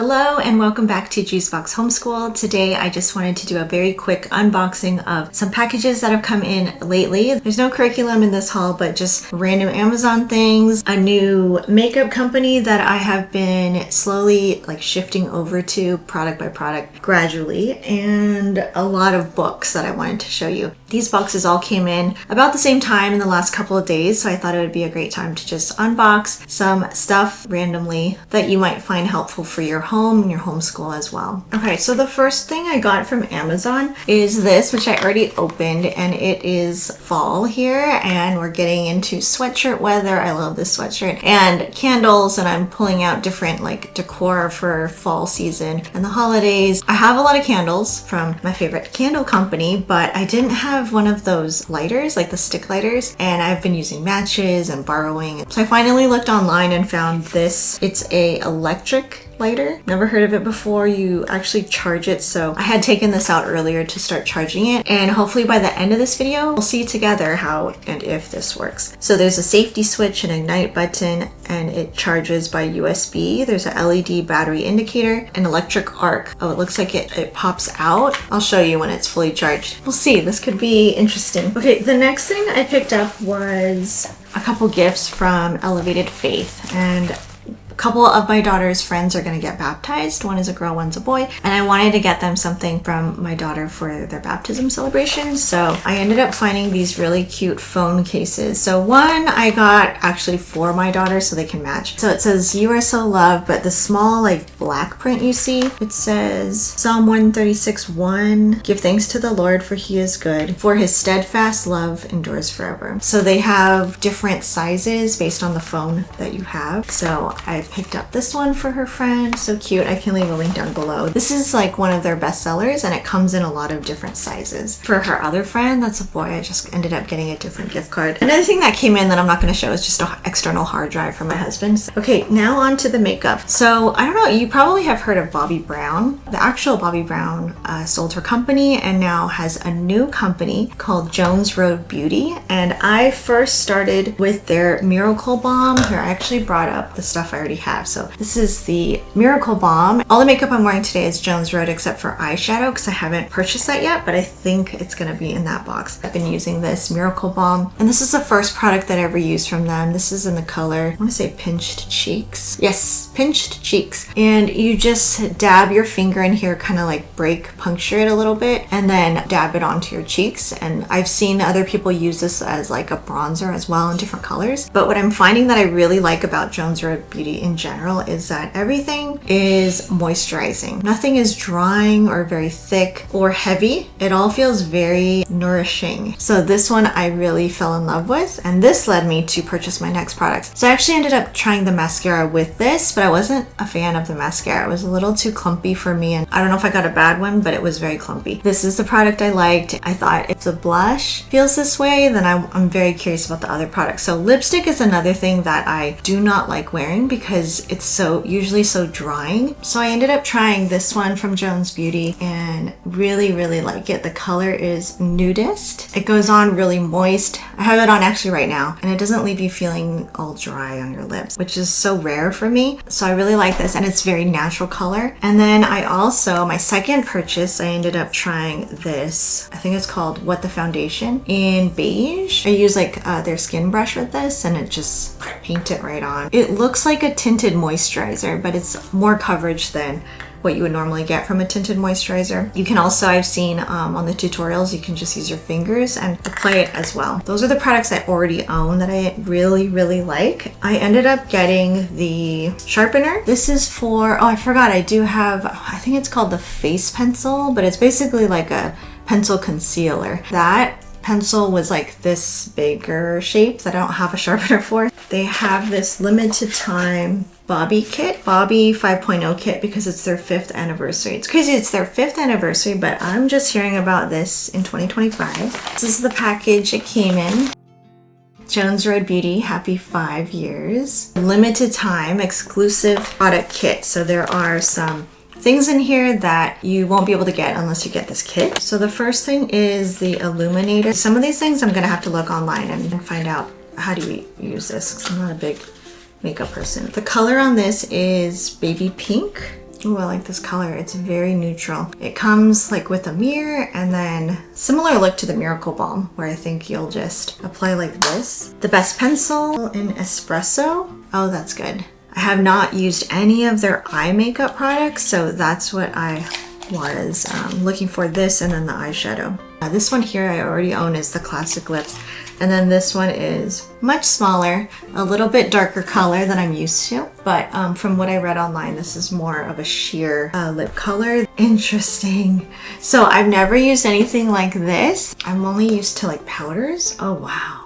Hello and welcome back to Box Homeschool. Today I just wanted to do a very quick unboxing of some packages that have come in lately. There's no curriculum in this haul, but just random Amazon things, a new makeup company that I have been slowly shifting over to product by product gradually, and a lot of books that I wanted to show you. These boxes all came in about the same time in the last couple of days, so I thought it would be a great time to just unbox some stuff randomly that you might find helpful for your home and your homeschool as well. Okay, so the first thing I got from Amazon is this, which I already opened, and it is fall here and we're getting into sweatshirt weather. I love this sweatshirt, and candles, and I'm pulling out different decor for fall season and the holidays. I have a lot of candles from my favorite candle company, but I didn't have one of those lighters, like the stick lighters, and I've been using matches and borrowing. So I finally looked online and found this. It's a electric lighter. Never heard of it before. You actually charge it. So I had taken this out earlier to start charging it, and hopefully by the end of this video we'll see together how and if this works. So there's a safety switch, an ignite button, and it charges by USB. There's a LED battery indicator, an electric arc. Oh, it looks like it pops out. I'll show you when it's fully charged. We'll see. This could be interesting. Okay, the next thing I picked up was a couple gifts from Elevated Faith, and a couple of my daughter's friends are going to get baptized. One is a girl, one's a boy, and I wanted to get them something from my daughter for their baptism celebration. So I ended up finding these really cute phone cases. So one I got actually for my daughter so they can match. So it says "You are so loved," but the small black print you see, it says Psalm 136:1, "Give thanks to the Lord, for he is good, for his steadfast love endures forever." So they have different sizes based on the phone that you have. So I picked up this one for her friend. So cute. I can leave a link down below. This is one of their best sellers, and it comes in a lot of different sizes. For her other friend, that's a boy, I just ended up getting a different gift card. Another thing that came in that I'm not going to show is just an external hard drive for my husband. Okay, now on to the makeup. So I don't know, you probably have heard of Bobbi Brown. The actual Bobbi Brown sold her company and now has a new company called Jones Road Beauty, and I first started with their Miracle Balm. Here, I actually brought up the stuff I already have. So this is the Miracle Balm. All the makeup I'm wearing today is Jones Road except for eyeshadow, because I haven't purchased that yet, but I think it's going to be in that box. I've been using this Miracle Balm, and this is the first product that I ever used from them. This is in the color, I want to say Pinched Cheeks. Yes, Pinched Cheeks. And you just dab your finger in here, kind of puncture it a little bit, and then dab it onto your cheeks. And I've seen other people use this as a bronzer as well in different colors. But what I'm finding that I really like about Jones Road Beauty in general is that everything is moisturizing. Nothing is drying or very thick or heavy. It all feels very nourishing. So this one I really fell in love with, and this led me to purchase my next product. So I actually ended up trying the mascara with this, but I wasn't a fan of the mascara. It was a little too clumpy for me, and I don't know if I got a bad one, but it was very clumpy. This is the product I liked. I thought if the blush feels this way, then I'm very curious about the other products. So lipstick is another thing that I do not like wearing because it's usually so drying. So I ended up trying this one from Jones Beauty and really like it. The color is Nudist. It goes on really moist. I have it on actually right now, and it doesn't leave you feeling all dry on your lips, which is so rare for me. So I really like this, and it's very natural color. And then I also, my second purchase, I ended up trying this. I think it's called What the Foundation in beige. I use their skin brush with this, and it just paint it right on. It looks like a tinted moisturizer, but it's more coverage than what you would normally get from a tinted moisturizer. You can also, I've seen on the tutorials, you can just use your fingers and apply it as well. Those are the products I already own that I really like. I ended up getting the sharpener. This is for, oh, I forgot, I do have, I think it's called the face pencil, but it's basically like a pencil concealer. That pencil was this bigger shape that I don't have a sharpener for. They have this limited time Bobbi kit, Bobbi 5.0 kit, because it's their 5th anniversary. It's crazy, it's their 5th anniversary, but I'm just hearing about this in 2025. This is the package it came in. Jones Road Beauty, happy 5 years. Limited time exclusive product kit. So there are some things in here that you won't be able to get unless you get this kit. So the first thing is the illuminator. Some of these things I'm gonna have to look online and find out how do you use this, because I'm not a big makeup person. The color on this is baby pink. Ooh, I like this color. It's very neutral. It comes like with a mirror and then similar look to the Miracle Balm, where I think you'll just apply like this. The Best Pencil in Espresso. Oh, that's good. I have not used any of their eye makeup products, so that's what I was looking for, this and then the eyeshadow. This one here I already own is the Classic Lips. And then this one is much smaller, a little bit darker color than I'm used to. But from what I read online, this is more of a sheer lip color. Interesting. So I've never used anything like this. I'm only used to like powders. Oh, wow.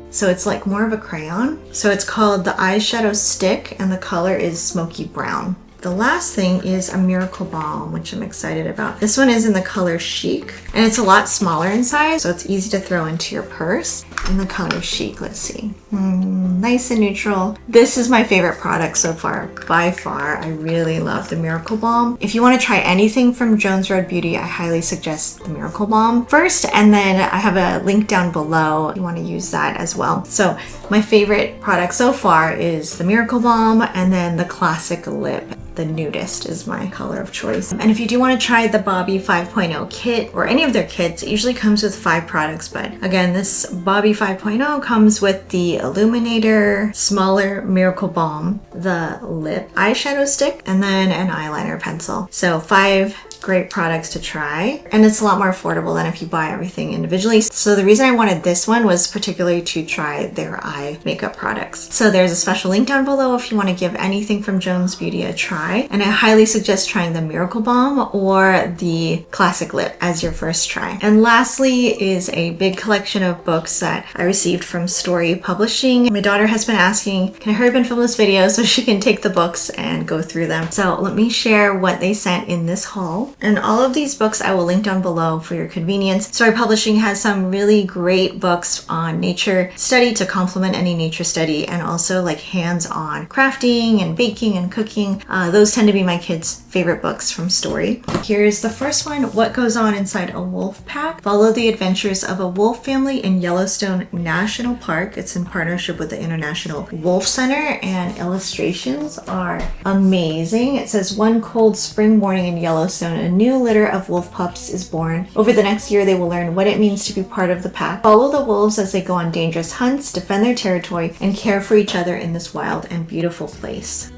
So it's like more of a crayon. So it's called the Eyeshadow Stick and the color is Smoky Brown. The last thing is a Miracle Balm, which I'm excited about. This one is in the color Chic, and it's a lot smaller in size, so it's easy to throw into your purse. In the color Chic, let's see. Nice and neutral. This is my favorite product so far, by far. I really love the Miracle Balm. If you want to try anything from Jones Road Beauty, I highly suggest the Miracle Balm first, and then I have a link down below if you want to use that as well. So my favorite product so far is the Miracle Balm, and then the Classic Lip. The Nudist is my color of choice. And if you do want to try the Bobbi 5.0 kit or any of their kits, it usually comes with 5 products. But again, this Bobbi 5.0 comes with the Illuminator, smaller Miracle Balm, the lip eyeshadow stick, and then an eyeliner pencil. So 5 great products to try, and it's a lot more affordable than if you buy everything individually. So the reason I wanted this one was particularly to try their eye makeup products. So there's a special link down below if you want to give anything from Jones Beauty a try, and I highly suggest trying the Miracle Balm or the Classic Lip as your first try. And lastly is a big collection of books that I received from Storey Publishing. My daughter has been asking, can I hurry up and film this video so she can take the books and go through them? So let me share what they sent in this haul. And all of these books I will link down below for your convenience. Storey Publishing has some really great books on nature study to complement any nature study, and also like hands-on crafting and baking and cooking. Those tend to be my kids' favorite books from Storey. Here's the first one, What Goes On Inside a Wolf Pack. Follow the adventures of a wolf family in Yellowstone National Park. It's in partnership with the International Wolf Center, and illustrations are amazing. It says, one cold spring morning in Yellowstone, a new litter of wolf pups is born. Over the next year, they will learn what it means to be part of the pack, follow the wolves as they go on dangerous hunts, defend their territory, and care for each other in this wild and beautiful place.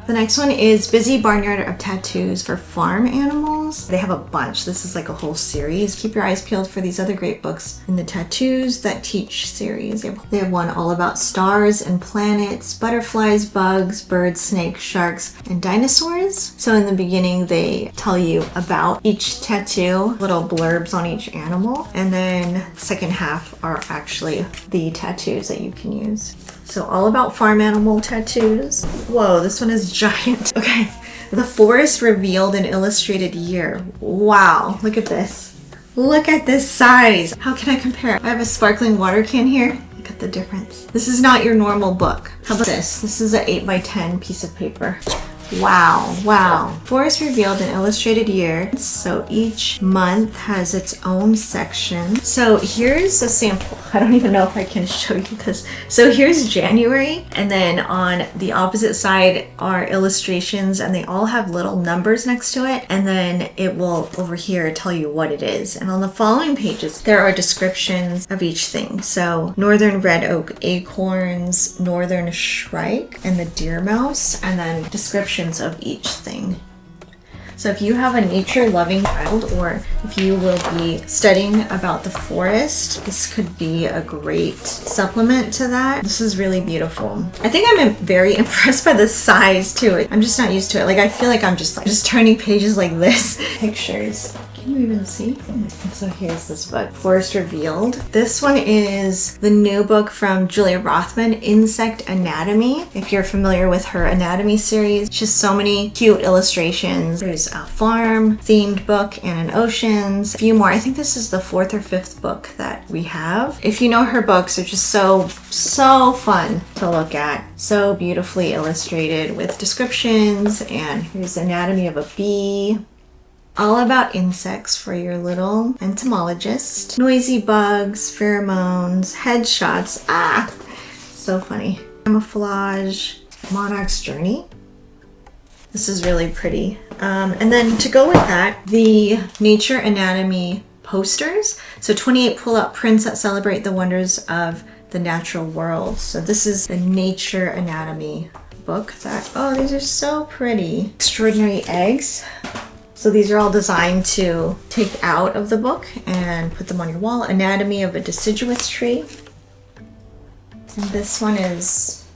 The next one is Busy Barnyard of Tattoos for Farm Animals. They have a bunch. This is like a whole series. Keep your eyes peeled for these other great books in the Tattoos That Teach series. They have one all about stars and planets, butterflies, bugs, birds, snakes, sharks, and dinosaurs. So in the beginning, they tell you about each tattoo, little blurbs on each animal. And then the second half are actually the tattoos that you can use. So all about farm animal tattoos. Whoa, this one is giant. Okay, The Forest Revealed in Illustrated Year. Wow, look at this. Look at this size. How can I compare? I have a sparkling water can here. Look at the difference. This is not your normal book. How about this? This is an 8x10 piece of paper. Wow, wow. Forest Revealed in Illustrated Year. So each month has its own section. So here's a sample. I don't even know if I can show you this. So here's January, and then on the opposite side are illustrations, and they all have little numbers next to it, and then it will over here tell you what it is. And on the following pages there are descriptions of each thing. So northern red oak acorns, northern shrike, and the deer mouse, and then descriptions of each thing. So if you have a nature-loving child, or if you will be studying about the forest, this could be a great supplement to that. This is really beautiful. I think I'm very impressed by the size too. I'm just not used to it. Like, I feel like I'm just turning pages like this. Pictures. Can you even see? So here's this book, Forest Revealed. This one is the new book from Julia Rothman, Insect Anatomy. If you're familiar with her anatomy series, just so many cute illustrations. There's a farm themed book and an oceans, a few more. I think this is the 4th or 5th book that we have. If you know her books, they're just so fun to look at. So beautifully illustrated with descriptions, and here's anatomy of a bee. All about insects for your little entomologist. Noisy bugs, pheromones, headshots. So funny. Camouflage, monarch's journey. This is really pretty. And then to go with that, the nature anatomy posters. So 28 pull-out prints that celebrate the wonders of the natural world. So this is the nature anatomy book that, oh, these are so pretty. Extraordinary eggs. So these are all designed to take out of the book and put them on your wall. Anatomy of a deciduous tree. And this one is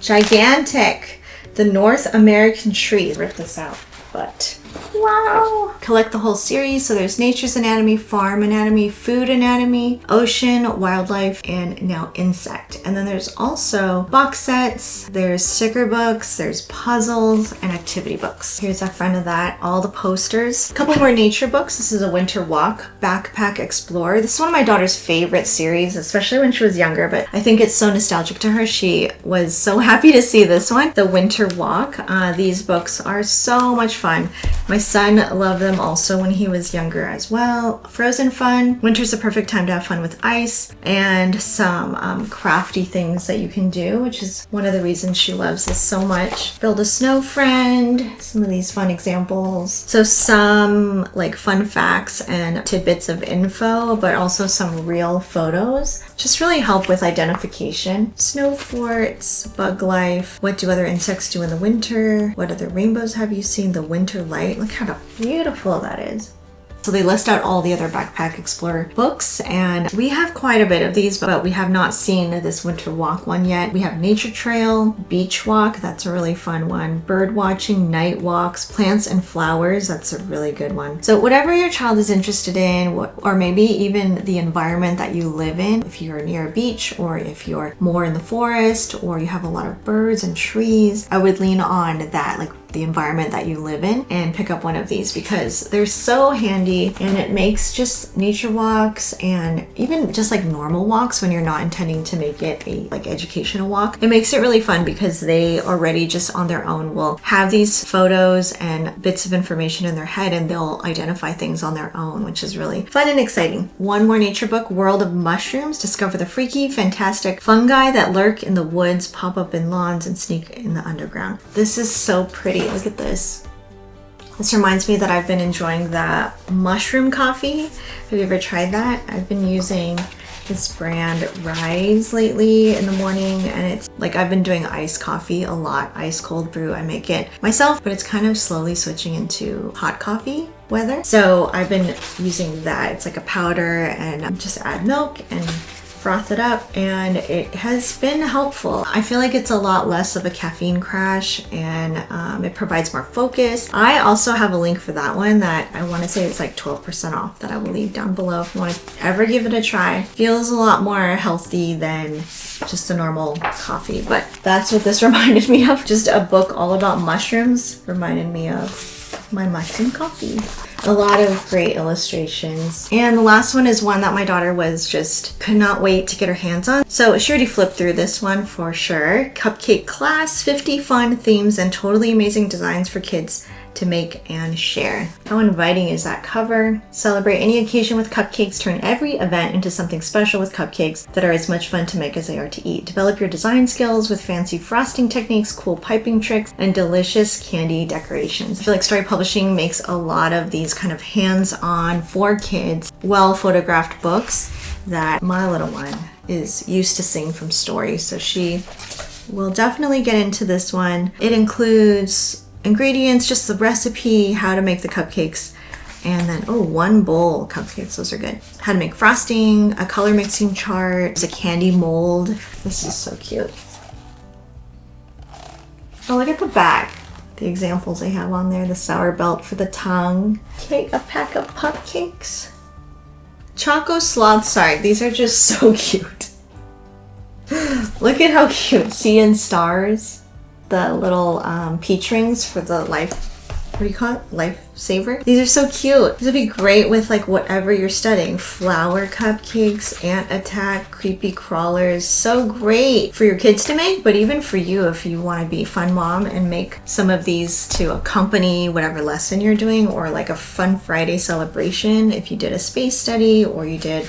gigantic. The North American tree. Rip this out, but wow. Collect the whole series. So there's nature's anatomy, farm anatomy, food anatomy, ocean, wildlife, and now insect. And then there's also box sets, there's sticker books, there's puzzles, and activity books. Here's a front of that, all the posters. A couple more nature books. This is a winter walk, Backpack Explorer. This is one of my daughter's favorite series, especially when she was younger, but I think it's so nostalgic to her. She was so happy to see this one, the winter walk. These books are so much fun. My son loved them also when he was younger as well. Frozen fun. Winter's the perfect time to have fun with ice, and some crafty things that you can do, which is one of the reasons she loves this so much. Build a snow friend. Some of these fun examples. So some like fun facts and tidbits of info, but also some real photos. Just really help with identification. Snow forts, bug life. What do other insects do in the winter? What other rainbows have you seen? The winter light. Look how beautiful that is. So they list out all the other Backpack Explorer books, and we have quite a bit of these, but we have not seen this winter walk one yet. We have Nature Trail, Beach Walk, that's a really fun one. Bird watching, night walks, plants and flowers, that's a really good one. So whatever your child is interested in, or maybe even the environment that you live in, if you're near a beach or if you're more in the forest or you have a lot of birds and trees, I would lean on that, like the environment that you live in, and pick up one of these because they're so handy, and it makes just nature walks and even just like normal walks when you're not intending to make it a like educational walk. It makes it really fun because they already just on their own will have these photos and bits of information in their head, and they'll identify things on their own, which is really fun and exciting. One more nature book, World of Mushrooms. Discover the freaky, fantastic fungi that lurk in the woods, pop up in lawns, and sneak in the underground. This is so pretty. Look at this. This reminds me that I've been enjoying the mushroom coffee. Have you ever tried that? I've been using this brand Rise lately in the morning, and it's like I've been doing iced coffee a lot, ice cold brew. I make it myself, but it's kind of slowly switching into hot coffee weather. So I've been using that. It's like a powder, and I just add milk and froth it up, and it has been helpful. I feel like it's a lot less of a caffeine crash, and it provides more focus. I also have a link for that one that I want to say it's like 12% off that I will leave down below if you want to ever give it a try. Feels a lot more healthy than just a normal coffee, but that's what this reminded me of. Just a book all about mushrooms reminded me of my mushroom coffee. A lot of great illustrations. And the last one is one that my daughter could not wait to get her hands on. So she already flipped through this one for sure. Cupcake Class, 50 fun themes and totally amazing designs for kids to make and share. How inviting is that cover? Celebrate any occasion with cupcakes. Turn every event into something special with cupcakes that are as much fun to make as they are to eat. Develop your design skills with fancy frosting techniques, cool piping tricks, and delicious candy decorations. I feel like Storey Publishing makes a lot of these kind of hands-on for kids, well photographed books that my little one is used to seeing from Storey. So she will definitely get into this one. It includes ingredients, just the recipe, how to make the cupcakes, and then one bowl cupcakes. Those are good. How to make frosting, a color mixing chart, there's a candy mold. This is so cute. Oh, look at the back. the examples I have on there. The sour belt for the tongue. Okay, a pack of cupcakes. Choco sloth. Sorry, these are just so cute. Look at how cute. Sea and stars. The little peach rings for the life. What do you call it? Lifesaver. These are so cute. These would be great with like whatever you're studying. Flower cupcakes, ant attack, creepy crawlers. So great for your kids to make, but even for you if you want to be a fun mom and make some of these to accompany whatever lesson you're doing, or like a fun Friday celebration if you did a space study or you did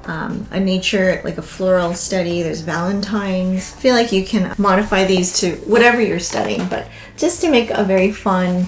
a nature, like a floral study. There's Valentine's. I feel like you can modify these to whatever you're studying, but just to make a very fun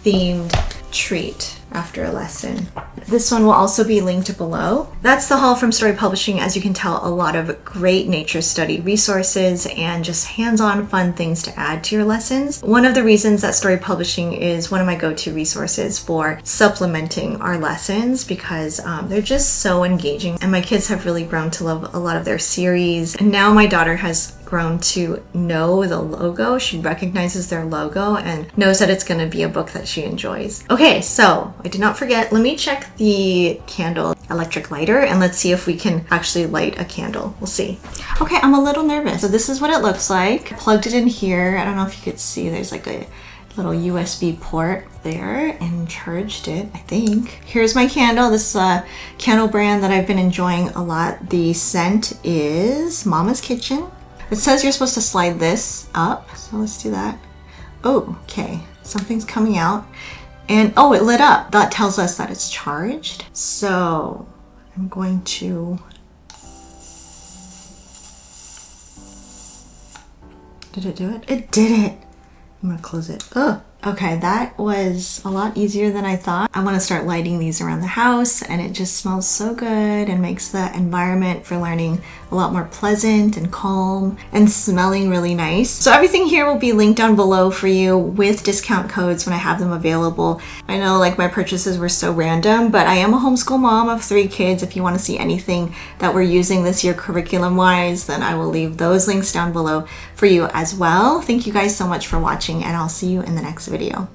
themed treat after a lesson. This one will also be linked below. That's the haul from Storey Publishing. As you can tell, a lot of great nature study resources and just hands-on fun things to add to your lessons. One of the reasons that Storey Publishing is one of my go-to resources for supplementing our lessons, because they're just so engaging, and my kids have really grown to love a lot of their series. And now my daughter has grown to know the logo. She recognizes their logo and knows that it's going to be a book that she enjoys. Okay, so I did not forget. Let me check the candle electric lighter and let's see if we can actually light a candle. We'll see. Okay, I'm a little nervous. So this is what it looks like. I plugged it in here. I don't know if you could see, there's like a little USB port there, and charged it, I think. Here's my candle. This is a candle brand that I've been enjoying a lot. The scent is Mama's Kitchen. It says you're supposed to slide this up, so let's do that. Oh, okay, something's coming out. And oh, it lit up. That tells us that it's charged. So I'm going to... Did it do it? It did it! I'm gonna close it. Oh, okay, that was a lot easier than I thought. I want to start lighting these around the house, and it just smells so good and makes the environment for learning a lot more pleasant and calm and smelling really nice. So everything here will be linked down below for you with discount codes when I have them available. I know like my purchases were so random, but I am a homeschool mom of 3 kids. If you want to see anything that we're using this year curriculum wise, then I will leave those links down below for you as well. Thank you guys so much for watching, and I'll see you in the next video.